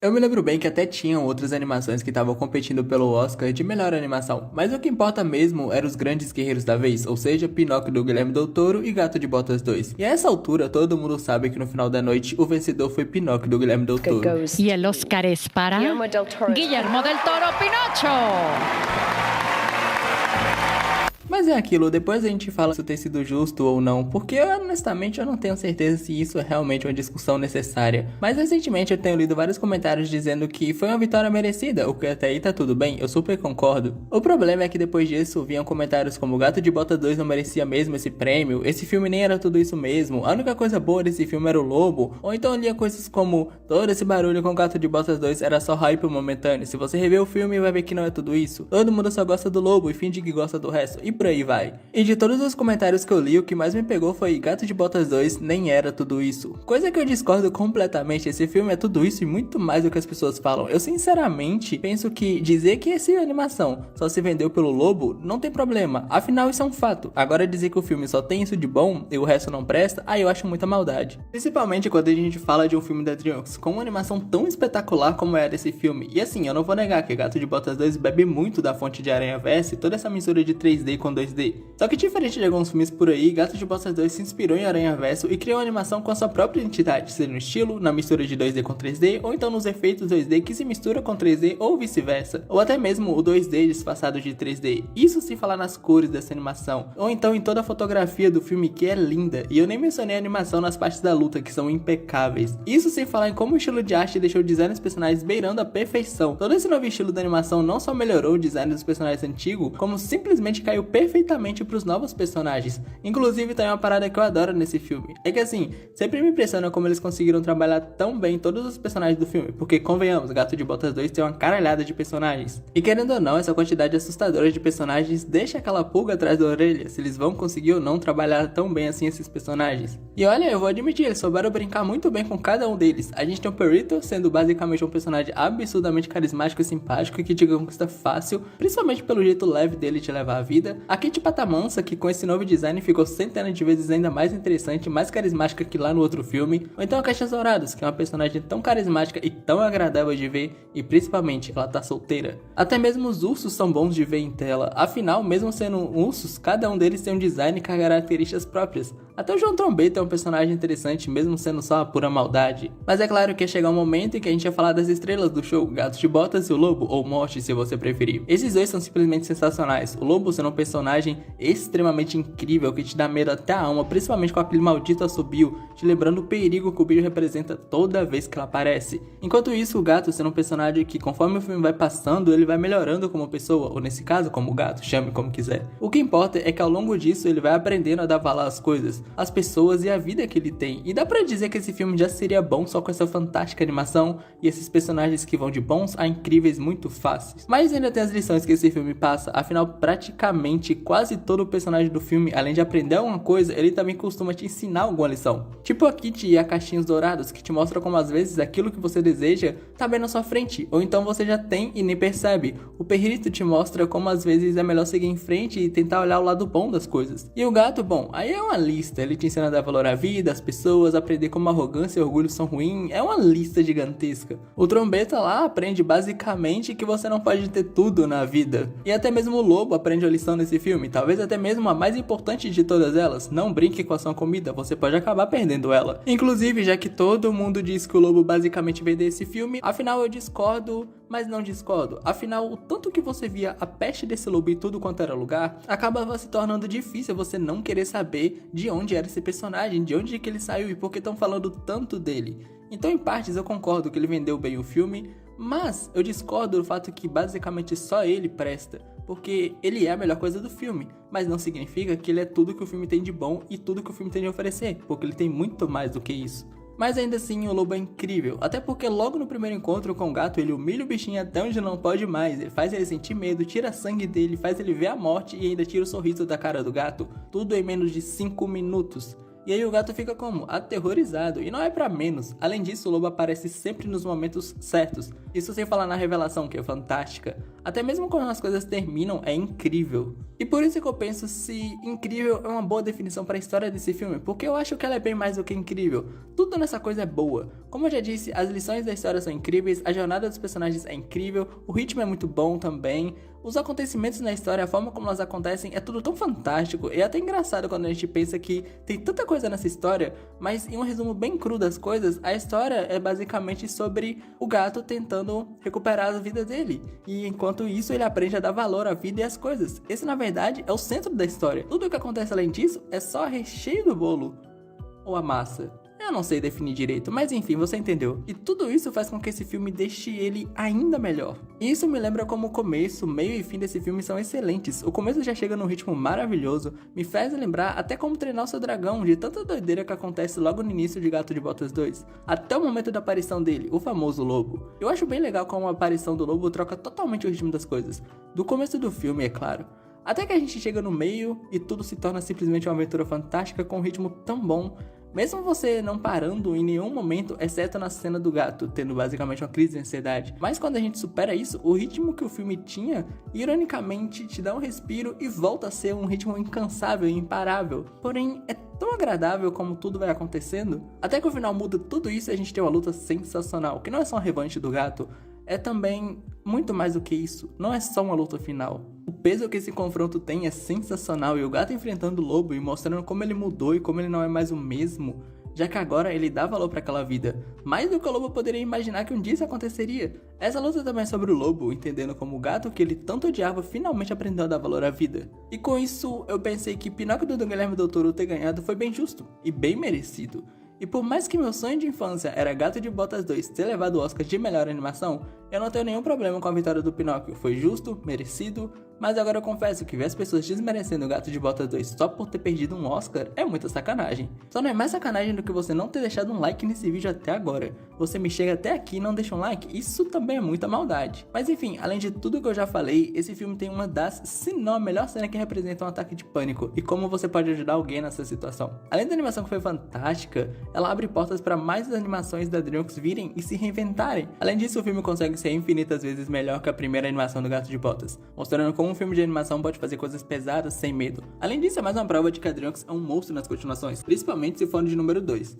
Eu me lembro bem que até tinham outras animações que estavam competindo pelo Oscar de melhor animação, mas o que importa mesmo eram os grandes guerreiros da vez, ou seja, Pinóquio do Guilherme Del Toro e Gato de Botas 2. E a essa altura, todo mundo sabe que no final da noite, o vencedor foi Pinóquio do Guilherme Del Toro. Y el Oscar es para Guillermo del Toro Pinocho. Mas é aquilo, depois a gente fala se isso ter sido justo ou não, porque honestamente eu não tenho certeza se isso é realmente uma discussão necessária. Mas recentemente eu tenho lido vários comentários dizendo que foi uma vitória merecida, o que até aí tá tudo bem, eu super concordo. O problema é que depois disso vinham comentários como Gato de Bota 2 não merecia mesmo esse prêmio, esse filme nem era tudo isso mesmo, a única coisa boa desse filme era o lobo, ou então lia coisas como todo esse barulho com Gato de Botas 2 era só hype momentâneo, se você rever o filme vai ver que não é tudo isso, todo mundo só gosta do lobo e finge que gosta do resto, e por aí vai. E de todos os comentários que eu li, o que mais me pegou foi Gato de Botas 2 nem era tudo isso. Coisa que eu discordo completamente, esse filme é tudo isso e muito mais do que as pessoas falam. Eu sinceramente penso que dizer que essa animação só se vendeu pelo lobo não tem problema, afinal isso é um fato. Agora dizer que o filme só tem isso de bom e o resto não presta, aí eu acho muita maldade. Principalmente quando a gente fala de um filme da DreamWorks com uma animação tão espetacular como é desse filme. E assim, eu não vou negar que Gato de Botas 2 bebe muito da fonte de Aranhaverso e toda essa mistura de 3D com 2D. Só que diferente de alguns filmes por aí, Gato de Botas 2 se inspirou em Aranhaverso e criou uma animação com a sua própria identidade, seja no estilo, na mistura de 2D com 3D, ou então nos efeitos 2D que se mistura com 3D ou vice-versa, ou até mesmo o 2D disfarçado de 3D, isso sem falar nas cores dessa animação, ou então em toda a fotografia do filme que é linda, e eu nem mencionei a animação nas partes da luta que são impecáveis, isso sem falar em como o estilo de arte deixou o design dos personagens beirando a perfeição. Todo esse novo estilo da animação não só melhorou o design dos personagens antigos, como simplesmente caiu perfeitamente pros novos personagens. Inclusive tem uma parada que eu adoro nesse filme, é que assim, sempre me impressiona como eles conseguiram trabalhar tão bem todos os personagens do filme, porque convenhamos, Gato de Botas 2 tem uma caralhada de personagens, e querendo ou não, essa quantidade assustadora de personagens deixa aquela pulga atrás da orelha, se eles vão conseguir ou não trabalhar tão bem assim esses personagens. E olha, eu vou admitir, eles souberam brincar muito bem com cada um deles. A gente tem o Perito, sendo basicamente um personagem absurdamente carismático e simpático e que te conquista fácil, principalmente pelo jeito leve dele de levar a vida. A Kitty Patamansa, que com esse novo design ficou centenas de vezes ainda mais interessante, mais carismática que lá no outro filme. Ou então a Caixas Douradas, que é uma personagem tão carismática e tão agradável de ver, e principalmente ela tá solteira. Até mesmo os ursos são bons de ver em tela, afinal, mesmo sendo ursos, cada um deles tem um design com características próprias. Até o João Trombeta é um personagem interessante, mesmo sendo só a pura maldade. Mas é claro que ia chegar um momento em que a gente ia falar das estrelas do show, Gato de Botas e o Lobo, ou Morte se você preferir. Esses dois são simplesmente sensacionais, o Lobo sendo um personagem extremamente incrível, que te dá medo até a alma, principalmente com aquele maldito assobio, te lembrando o perigo que o bicho representa toda vez que ela aparece. Enquanto isso, o Gato sendo um personagem que conforme o filme vai passando, ele vai melhorando como pessoa, ou nesse caso como gato, chame como quiser. O que importa é que ao longo disso ele vai aprendendo a dar valor às coisas, as pessoas e a vida que ele tem. E dá pra dizer que esse filme já seria bom só com essa fantástica animação e esses personagens que vão de bons a incríveis muito fáceis. Mas ainda tem as lições que esse filme passa, afinal praticamente quase todo o personagem do filme, além de aprender alguma coisa, ele também costuma te ensinar alguma lição. Tipo a Kitty e a Caixinhos Dourados, que te mostra como às vezes aquilo que você deseja tá bem na sua frente, ou então você já tem e nem percebe. O Perrito te mostra como às vezes é melhor seguir em frente e tentar olhar o lado bom das coisas. E o Gato, bom, aí é uma lista, ele te ensina a dar valor à vida, às pessoas, aprender como arrogância e orgulho são ruins, é uma lista gigantesca. O Trombeta lá aprende basicamente que você não pode ter tudo na vida. E até mesmo o Lobo aprende a lição nesse filme, talvez até mesmo a mais importante de todas elas, não brinque com a sua comida, você pode acabar perdendo ela. Inclusive, já que todo mundo diz que o Lobo basicamente veio desse filme, afinal eu discordo, mas não discordo. Afinal, o tanto que você via a peste desse lobo em tudo quanto era lugar, acabava se tornando difícil você não querer saber de onde era esse personagem, de onde que ele saiu e por que estão falando tanto dele. Então, em partes, eu concordo que ele vendeu bem o filme, mas eu discordo do fato que basicamente só ele presta, porque ele é a melhor coisa do filme, mas não significa que ele é tudo que o filme tem de bom e tudo que o filme tem de oferecer, porque ele tem muito mais do que isso. Mas ainda assim o lobo é incrível, até porque logo no primeiro encontro com o gato ele humilha o bichinho até onde não pode mais, ele faz ele sentir medo, tira sangue dele, faz ele ver a morte e ainda tira o sorriso da cara do gato, tudo em menos de 5 minutos. E aí o gato fica como? Aterrorizado, e não é pra menos. Além disso, o lobo aparece sempre nos momentos certos, isso sem falar na revelação que é fantástica. Até mesmo quando as coisas terminam, é incrível. E por isso que eu penso se incrível é uma boa definição para a história desse filme, porque eu acho que ela é bem mais do que incrível. Tudo nessa coisa é boa. Como eu já disse, as lições da história são incríveis, a jornada dos personagens é incrível, o ritmo é muito bom também, os acontecimentos na história, a forma como elas acontecem, é tudo tão fantástico. E é até engraçado quando a gente pensa que tem tanta coisa nessa história, mas em um resumo bem cru das coisas, a história é basicamente sobre o gato tentando recuperar a vida dele. E enquanto isso, ele aprende a dar valor à vida e às coisas. Esse, na verdade, é o centro da história. Tudo o que acontece além disso é só recheio do bolo. Ou a massa. Eu não sei definir direito, mas enfim, você entendeu. E tudo isso faz com que esse filme deixe ele ainda melhor. E isso me lembra como o começo, meio e fim desse filme são excelentes. O começo já chega num ritmo maravilhoso, me faz lembrar até como treinar o seu dragão, de tanta doideira que acontece logo no início de Gato de Botas 2. Até o momento da aparição dele, o famoso lobo. Eu acho bem legal como a aparição do lobo troca totalmente o ritmo das coisas. Do começo do filme, é claro. Até que a gente chega no meio e tudo se torna simplesmente uma aventura fantástica com um ritmo tão bom. Mesmo você não parando em nenhum momento, exceto na cena do gato, tendo basicamente uma crise de ansiedade. Mas quando a gente supera isso, o ritmo que o filme tinha, ironicamente, te dá um respiro e volta a ser um ritmo incansável e imparável. Porém, é tão agradável como tudo vai acontecendo. Até que o final muda tudo isso e a gente tem uma luta sensacional, que não é só uma revanche do gato, é também muito mais do que isso, não é só uma luta final. O peso que esse confronto tem é sensacional e o gato enfrentando o lobo e mostrando como ele mudou e como ele não é mais o mesmo, já que agora ele dá valor para aquela vida, mais do que o lobo poderia imaginar que um dia isso aconteceria. Essa luta também é sobre o lobo, entendendo como o gato que ele tanto odiava finalmente aprendeu a dar valor à vida. E com isso eu pensei que Pinóquio do Guilherme Del Toro ter ganhado foi bem justo e bem merecido. E por mais que meu sonho de infância era Gato de Botas 2 ter levado o Oscar de melhor animação, eu não tenho nenhum problema com a vitória do Pinóquio. Foi justo, merecido, mas agora eu confesso que ver as pessoas desmerecendo o Gato de Botas 2 só por ter perdido um Oscar é muita sacanagem. Só não é mais sacanagem do que você não ter deixado um like nesse vídeo até agora. Você me chega até aqui e não deixa um like, isso também é muita maldade. Mas enfim, além de tudo que eu já falei, esse filme tem uma das, se não a melhor cena que representa um ataque de pânico e como você pode ajudar alguém nessa situação. Além da animação que foi fantástica, ela abre portas para mais animações da DreamWorks virem e se reinventarem. Além disso, o filme consegue ser infinitas vezes melhor que a primeira animação do Gato de Botas, mostrando como um filme de animação pode fazer coisas pesadas sem medo. Além disso, é mais uma prova de que a DreamWorks é um monstro nas continuações, principalmente se for de número 2.